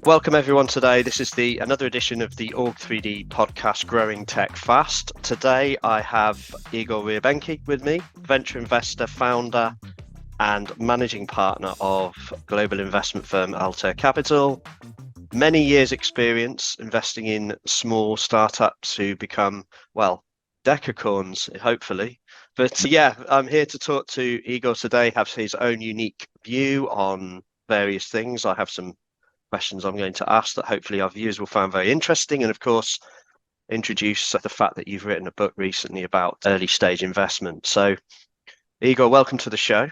Welcome everyone today. This is another edition of the Org3D podcast, Growing Tech Fast. Today I have Igor Ryabenkiy with me, venture investor, founder and managing partner of global investment firm Altair Capital. Many years experience investing in small startups who become, well, decacorns, hopefully. But yeah, I'm here to talk to Igor today, have his own unique view on various things. I have some questions I'm going to ask that hopefully our viewers will find very interesting, and of course introduce the fact that you've written a book recently about early stage investment. So Igor, welcome to the show.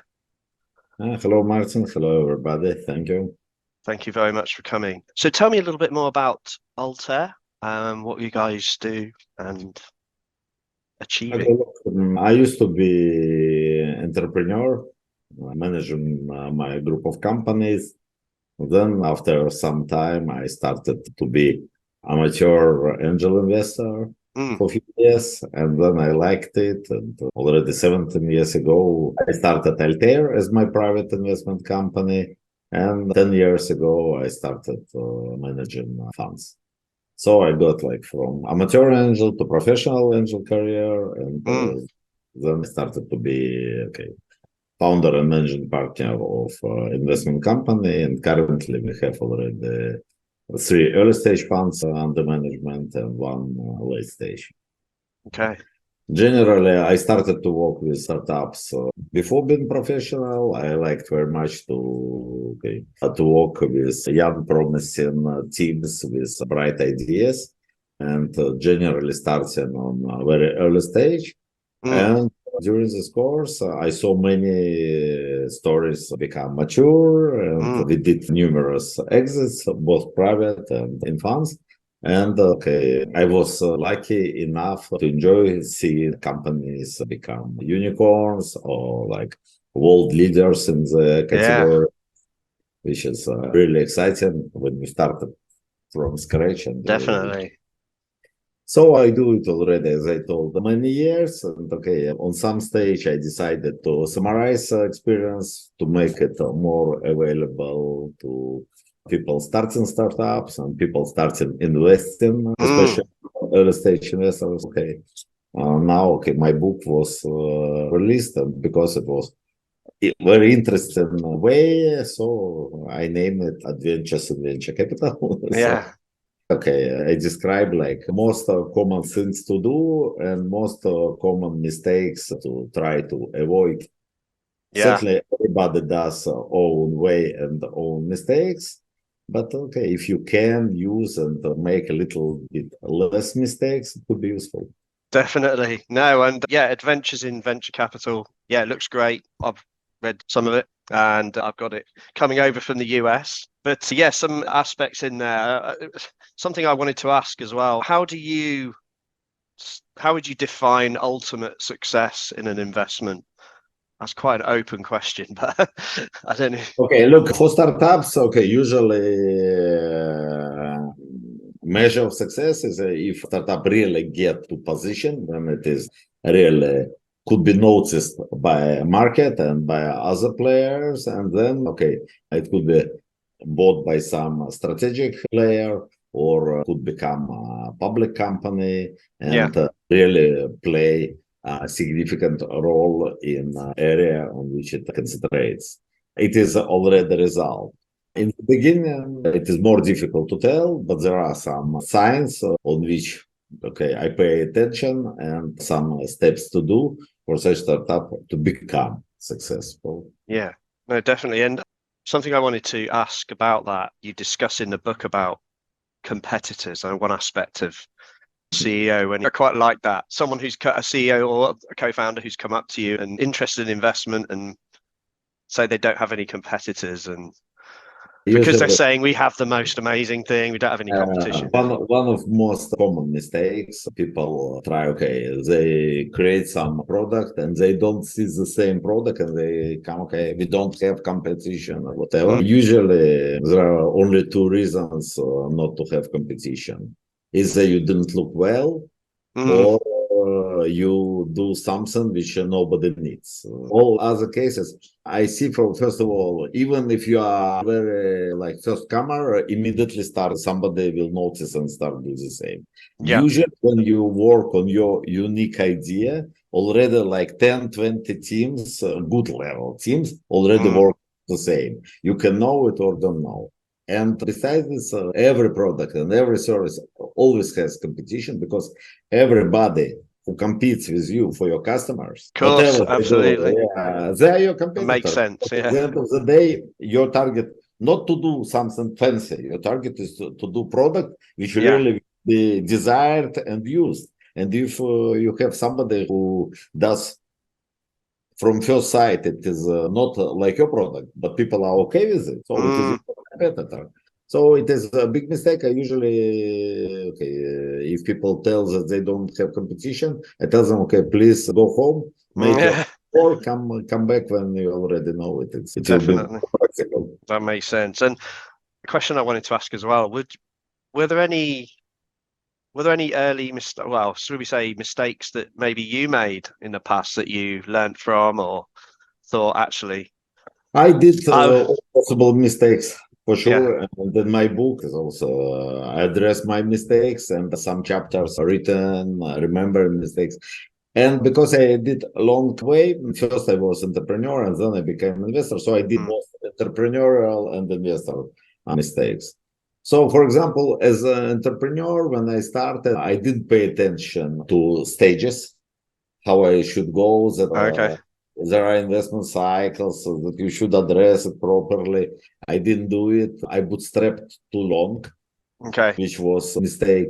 Hello Martin, hello everybody, thank you. Thank you very much for coming. So tell me a little bit more about Altair, what you guys do and achieving. Okay, I used to be entrepreneur, managing my group of companies. Then after some time, I started to be amateur angel investor for a few years, and then I liked it. And already 17 years ago, I started Altair as my private investment company. And 10 years ago, I started managing funds. So I got like from amateur angel to professional angel career, and then I started to be founder and managing partner of investment company, and currently we have already 3 early stage funds under management and 1 late stage. Okay. Generally, I started to work with startups before being professional. I liked very much to work with young, promising teams with bright ideas, and generally starting on a very early stage. And during this course, I saw many stories become mature, and we did numerous exits, both private and in funds. And I was lucky enough to enjoy seeing companies become unicorns or like world leaders in the category, which is really exciting when we started from scratch. And definitely. So I do it already, as I told, many years. And on some stage, I decided to summarize experience to make it more available to people starting startups and people starting investing, especially early stage investors. Now, my book was released, and because it was a very interesting way, so I named it Adventures in Venture Capital. Yeah. I describe like most common things to do and most common mistakes to try to avoid. Certainly, everybody does own way and own mistakes. But if you can use and make a little bit less mistakes, it could be useful. Definitely. No, and Adventures in Venture Capital. Yeah, it looks great. I've read some of it and I've got it coming over from the US. But some aspects in there. Something I wanted to ask as well. How would you define ultimate success in an investment? That's quite an open question, but I don't know. Look, for startups, usually measure of success is if startup really get to position, then it is really could be noticed by market and by other players, and then it could be bought by some strategic player or could become a public company and really play a significant role in area on which it concentrates. It is already the result. In the beginning, it is more difficult to tell, but there are some signs on which I pay attention and some steps to do for such startup to become successful. Yeah, no, definitely. And something I wanted to ask about that, you discuss in the book about competitors and one aspect of CEO, and I quite like that. Someone who's a CEO or a co-founder who's come up to you and interested in investment and say they don't have any competitors, and because they're saying we have the most amazing thing, we don't have any competition. One of most common mistakes people try, they create some product and they don't see the same product and they come, we don't have competition or whatever. Usually there are only 2 reasons not to have competition. Either you didn't look well or you do something which nobody needs. All other cases, I see from, first of all, even if you are very like first comer, immediately start, somebody will notice and start do the same. Yeah. Usually when you work on your unique idea, already like 10, 20 teams, good level teams, already work the same. You can know it or don't know. And besides this, every product and every service always has competition, because everybody who competes with you for your customers, Of course, whatever absolutely. they do, they are your Makes competitors. sense, At yeah. the end of the day, your target not to do something fancy. Your target is to do product which really be desired and used. And if you have somebody who does from first sight, it is not like your product, but people are okay with it. So it is your competitor. So it is a big mistake. I usually, if people tell that they don't have competition, I tell them, okay, please go home, make your or come back when you already know it. It will be practical. That makes sense. And the question I wanted to ask as well, were there any early should we say mistakes that maybe you made in the past that you learned from or thought actually? I did all possible mistakes for sure. And then my book is also, I address my mistakes, and some chapters are written, remembering mistakes. And because I did a long way, first I was entrepreneur and then I became investor. So I did both entrepreneurial and investor mistakes. So, for example, as an entrepreneur, when I started, I didn't pay attention to stages, how I should go, that there are investment cycles, so that you should address it properly. I didn't do it. I bootstrapped too long, which was a mistake.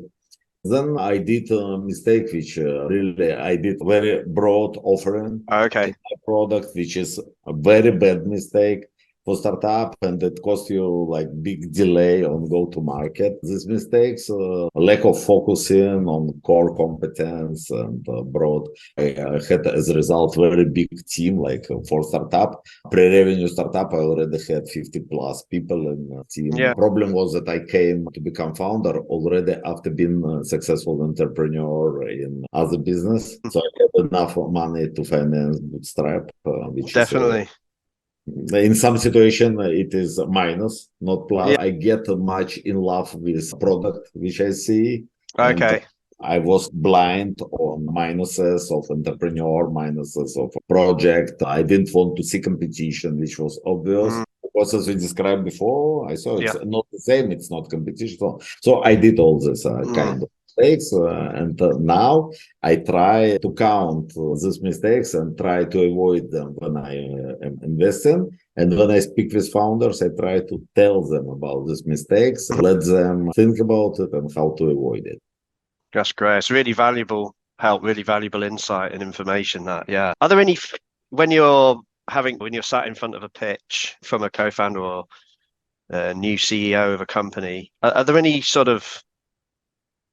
Then I did a mistake, which really I did very broad offering in my product, which is a very bad mistake for startup, and it cost you like big delay on go to market. These mistakes, lack of focusing on core competence and broad. I had as a result very big team, like for startup pre-revenue startup. I already had 50 plus people in the team. Problem was that I came to become founder already after being a successful entrepreneur in other business, so I had enough money to finance bootstrap, which definitely. In some situation, it is minus, not plus. I get much in love with product, which I see. I was blind on minuses of entrepreneur, minuses of project. I didn't want to see competition, which was obvious. Because as we described before, I saw it's not the same, it's not competition. So I did all this kind of mistakes, and now I try to count these mistakes and try to avoid them when I am investing. And when I speak with founders, I try to tell them about these mistakes, let them think about it and how to avoid it. That's great. It's really valuable help, really valuable insight and information. That Are there any when you're sat in front of a pitch from a co-founder or a new CEO of a company? Are there any sort of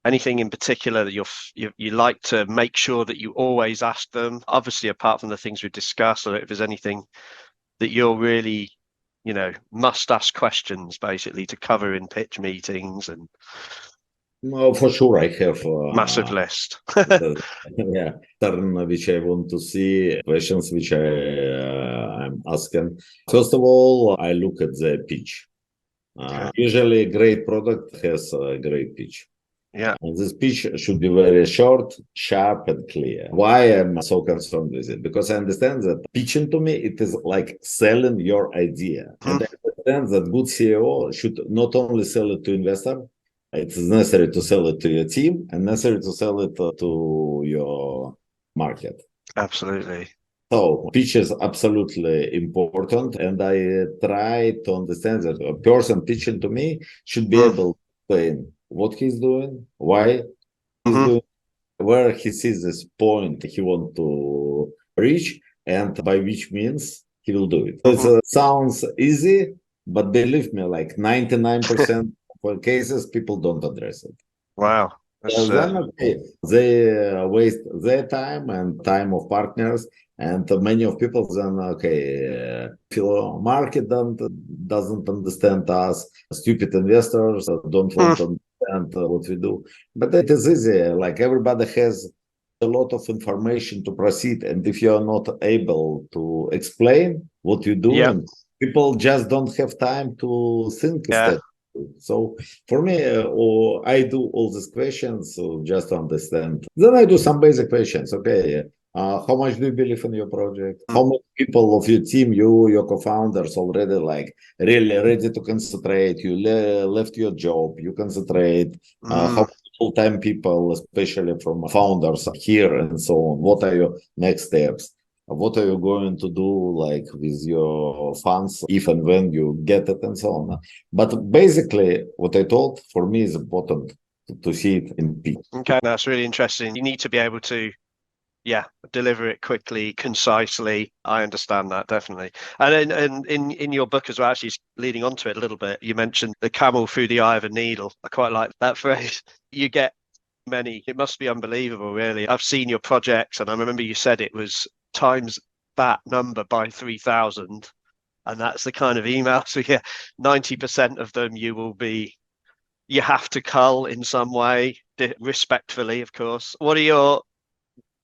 anything in particular that you like to make sure that you always ask them? Obviously, apart from the things we've discussed, or if there's anything that you're really, must ask questions basically to cover in pitch meetings and. No, for sure, I have massive list. Turn which I want to see, questions which I'm asking. First of all, I look at the pitch. Usually, a great product has a great pitch. And this pitch should be very short, sharp, and clear. Why am I so concerned with it? Because I understand that pitching to me, it is like selling your idea. And I understand that good CEO should not only sell it to investor, it is necessary to sell it to your team and necessary to sell it to your market. Absolutely. So pitch is absolutely important. And I try to understand that a person pitching to me should be able to explain what he's doing, why he's doing, where he sees this point he wants to reach, and by which means he will do it. It sounds easy, but believe me, like 99% of cases, people don't address it. Wow. Then they waste their time and time of partners, and many of people then market doesn't understand us, stupid investors don't want to understand what we do. But it is easy. Like everybody has a lot of information to proceed, and if you are not able to explain what you're Yeah. doing, people just don't have time to think Yeah. instead. So for me, or I do all these questions just to understand. Then I do some basic questions. Okay, how much do you believe in your project? How many people of your team, your co-founders, already like really ready to concentrate? You left your job, you concentrate. How full-time people, especially from founders here and so on? What are your next steps? What are you going to do like with your funds if and when you get it and so on? But basically, what I told for me is important to see it in peak. Okay, that's really interesting. You need to be able to, yeah, deliver it quickly, concisely. I understand that definitely. And in your book as well, actually leading on to it a little bit, you mentioned the camel through the eye of a needle. I quite like that phrase. You get many. It must be unbelievable, really. I've seen your projects, and I remember you said it was times that number by 3,000, and that's the kind of emails we get. 90% of them you have to cull in some way, respectfully, of course.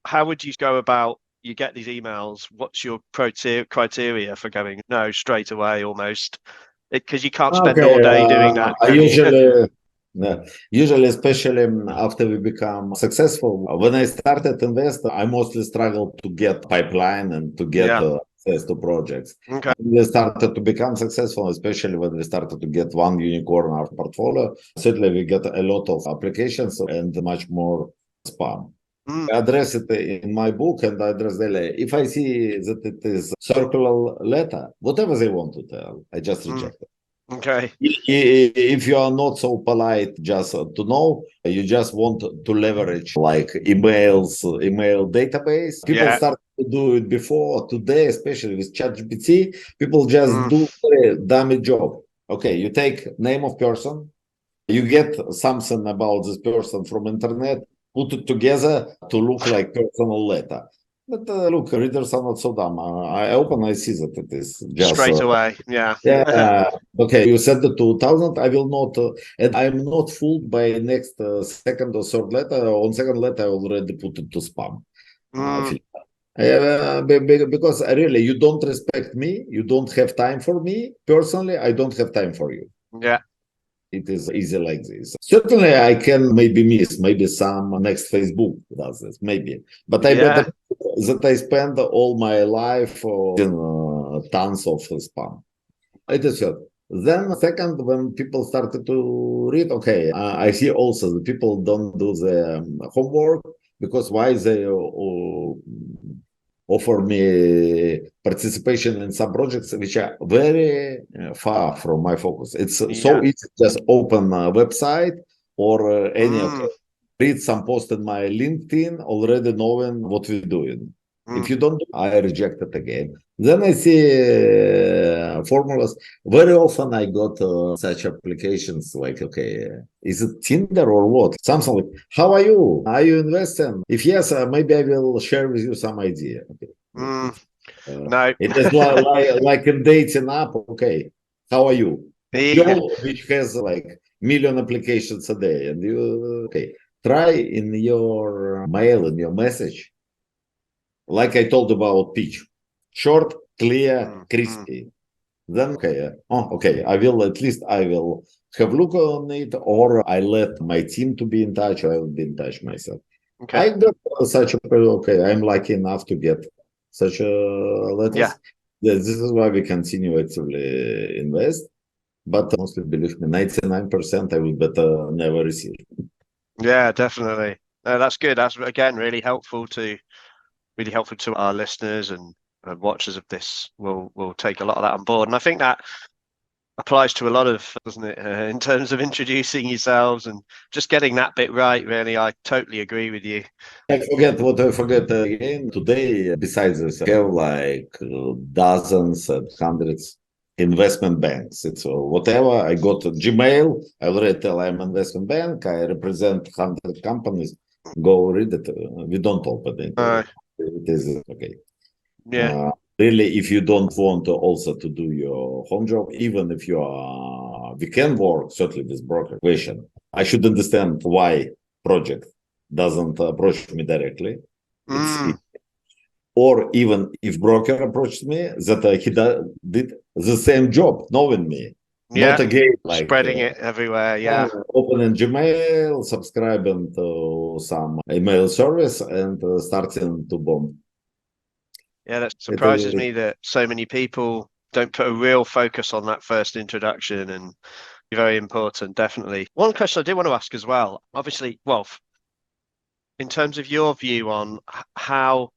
How would you go about, you get these emails, what's your criteria for going no straight away almost? Because you can't spend all Okay, day doing that, I can you? usually, especially after we become successful, when I started invest, I mostly struggled to get pipeline and to get Yeah. access to projects. Okay. When we started to become successful, especially when we started to get one unicorn in our portfolio, certainly we get a lot of applications and much more spam. I address it in my book, and I address daily. If I see that it is circular letter, whatever they want to tell, I just reject it. Okay. If you are not so polite just to know, you just want to leverage like email database. People Yeah. start to do it before today, especially with ChatGPT. People just do a dummy job. Okay, you take name of person, you get something about this person from internet, put it together to look like personal letter. But look, readers are not so dumb. I open, I see that it is just Straight away. Yeah. yeah. Okay, you said the 2000. I will not, and I'm not fooled by next second or third letter. On second letter, I already put it to spam. Because really, you don't respect me. You don't have time for me personally. I don't have time for you. Yeah. It is easy like this. Certainly, I can maybe miss, maybe some next Facebook does this, maybe. But I bet Yeah. that I spend all my life in tons of spam. It is good. Then second, when people started to read, okay, I see also that people don't do the homework because why they offer me participation in some projects which are very far from my focus. It's so easy to just open a website or read some post in my LinkedIn already knowing what we're doing. If you don't, I reject it again. Then I see formulas. Very often I got such applications like, okay, is it Tinder or what? Something like, how are you? Are you investing? If yes, maybe I will share with you some idea. Okay. No. It is like a dating app. Okay, how are you? Girl, which has like million applications a day, and you okay. Try in your mail, in your message, like I told about pitch, short, clear, crispy. Then okay, I will have look on it, or I let my team to be in touch, or I will be in touch myself. Okay. I got such a okay. I'm lucky enough to get such a letters. Yeah, this is why we continue actively invest. But mostly believe me, 99% I will better never receive. Yeah, definitely. No, that's good. That's again really helpful to our listeners and watchers of this. Will take a lot of that on board, and I think that applies to a lot of, doesn't it, in terms of introducing yourselves and just getting that bit right. Really, I totally agree with you. I forget again today. Besides this, I have like dozens and hundreds investment banks. It's whatever. I got a Gmail. I already tell I'm investment bank. I represent 100 companies. Go read it. We don't open it. It is okay. Yeah. Really, if you don't want also to do your home job, even if you are, we can work certainly with broker question. I should understand why project doesn't approach me directly. It's Mm, or even if broker approached me, that did the same job, knowing me, not yeah, again like spreading it everywhere. Yeah, opening Gmail, subscribing to some email service, and starting to bomb. yeah. That It surprises is me that so many people don't put a real focus on that first introduction, and very important, definitely. One question I do want to ask as well, obviously, well, in terms of your view on how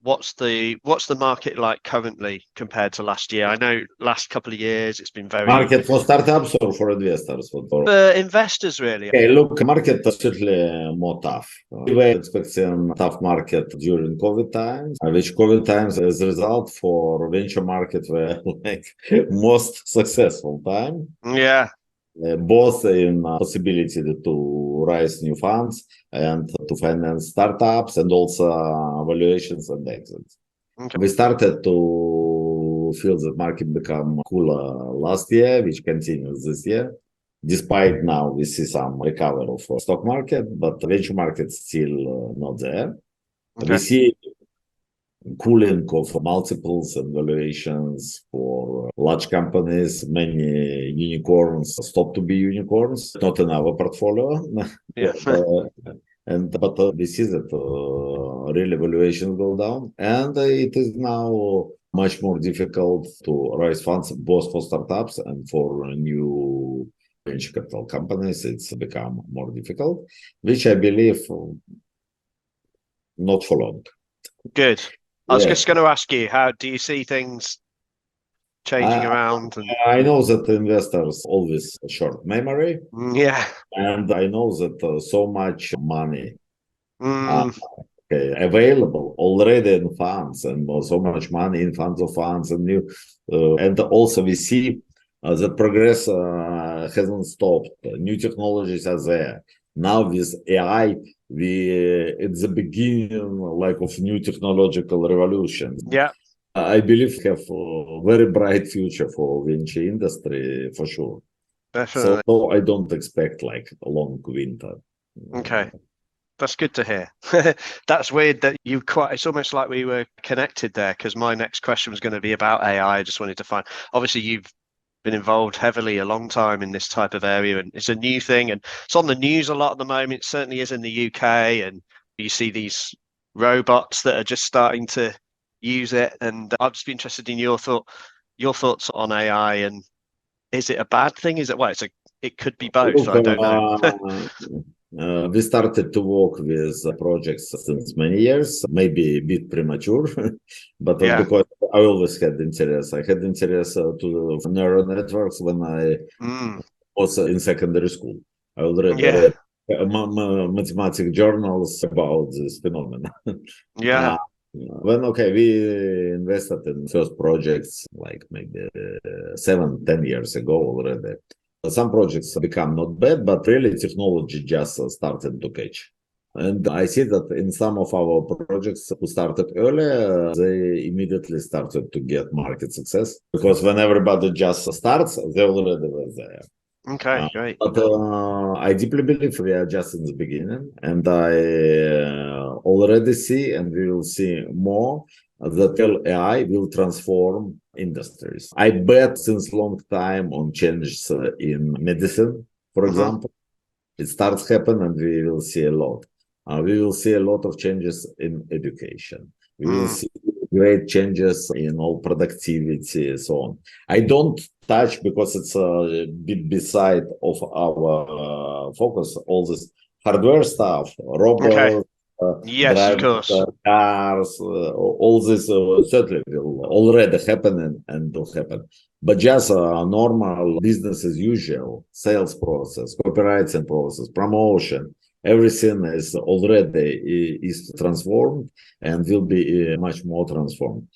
what's the market like currently compared to last year? I know last couple of years it's been very market for startups or for investors. for investors really. Okay, look, market is certainly more tough. We were expecting tough market during COVID times, which COVID times as a result for venture market were like most successful time, Yeah. both in possibility to raise new funds and to finance startups and also valuations and exits. Okay. We started to feel that market become cooler last year, which continues this year. Despite now we see some recovery for stock market, but venture market still not there. We Okay. see cooling of multiples and valuations for large companies. Many unicorns stop to be unicorns, not in our portfolio. Yeah. But we see that really valuations go down, and it is now much more difficult to raise funds both for startups and for new venture capital companies. It's become more difficult, which I believe not for long. Good. I was Yeah, just going to ask you, how do you see things changing I, around? And I know that investors always short memory, yeah. and I know that so much money uh, Mm, available already in funds, and so much money in funds of funds and new, and also we see that progress hasn't stopped. New technologies are there now with AI. We it's the beginning like of new technological revolution. yeah, I believe have a very bright future for venture industry for sure. So definitely. I don't expect like a long winter. Okay. That's good to hear. That's weird that you quite, it's almost like we were connected there because my next question was going to be about AI. I just wanted to find, obviously, you've been involved heavily a long time in this type of area and it's a new thing and it's on the news a lot at the moment. It certainly is in the UK. And you see these robots that are just starting to use it. And I'd just be interested in your thoughts on AI. And is it a bad thing? Is it, well, it could be both. Look, I don't know. we started to work with projects since many years, maybe a bit premature, but Yeah. because I always had interest. I had interest to neural networks when I Mm, was in secondary school. I already yeah. read mathematics journals about this phenomenon. Yeah. Uh, when okay, we invested in first projects like maybe 7, 10 years ago already. Some projects become not bad, but really technology just started to catch. And I see that in some of our projects who started earlier, they immediately started to get market success because when everybody just starts, they already were there. Okay, great. But I deeply believe we are just in the beginning, and I already see, and we will see more, that AI will transform industries. I bet since long time on changes in medicine, for Hmm. example. It starts happen, and we will see a lot. We will see a lot of changes in education. We will Mm, see great changes in all productivity and so on. I don't touch because it's a bit beside of our focus. All this hardware stuff, okay. robots, Yes, of driving course. cars, all this certainly will already happen and will happen. But just a normal business as usual, sales process, copywriting process, promotion, everything is already is transformed and will be much more transformed.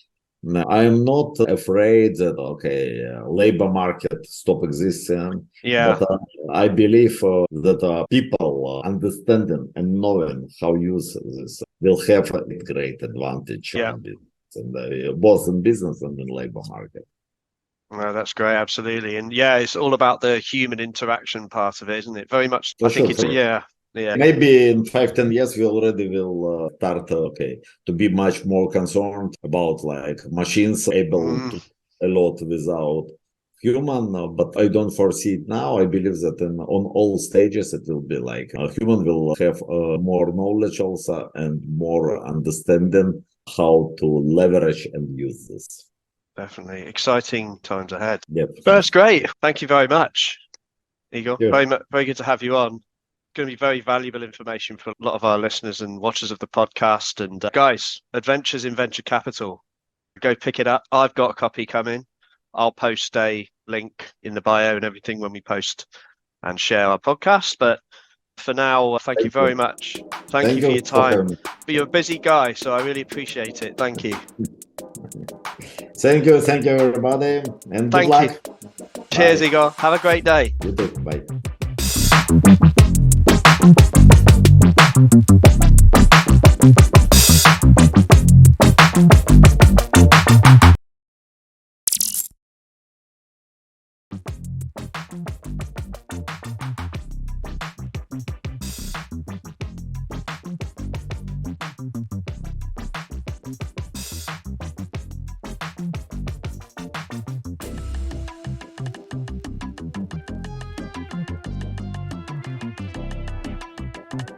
Now, I am not afraid that okay, labor market stop existing, Yeah. but I believe that people understanding and knowing how use this will have a great advantage Yeah. on business, and both in business and in labor market. No, that's great. Absolutely. And yeah, it's all about the human interaction part of it, isn't it? Very much. For I think sure, it's, for yeah. Yeah. Maybe in 5-10 years we already will start to be much more concerned about like machines able to a lot without human, but I don't foresee it now. I believe that on all stages it will be like a human will have more knowledge also and more understanding how to leverage and use this. Definitely exciting times ahead. Yep. That's great. Thank you very much, Igor. Yeah. Very good to have you on. Going to be very valuable information for a lot of our listeners and watchers of the podcast. And guys, Adventures in Venture Capital, go pick it up. I've got a copy coming. I'll post a link in the bio and everything when we post and share our podcast. But for now, thank you very much. Thank you for your time. But you're a busy guy, so I really appreciate it. Thank you. Thank you everybody, and good luck. Cheers, Igor. Have a great day. You too. Bye.